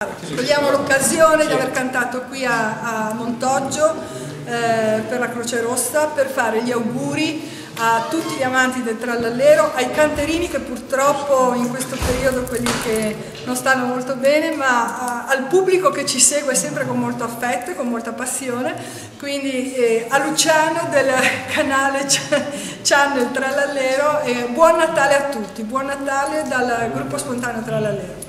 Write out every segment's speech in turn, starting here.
Cogliamo l'occasione di aver cantato qui a Montoggio per la Croce Rossa per fare gli auguri a tutti gli amanti del trallallero, ai canterini che purtroppo in questo periodo quelli che non stanno molto bene, ma al pubblico che ci segue sempre con molto affetto e con molta passione, quindi a Luciano del canale Channel Trallallero, buon Natale a tutti, buon Natale dal gruppo Spontaneo Trallallero.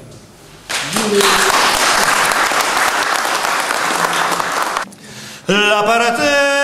La partenza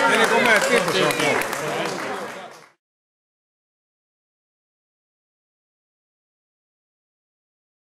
Vieni con me,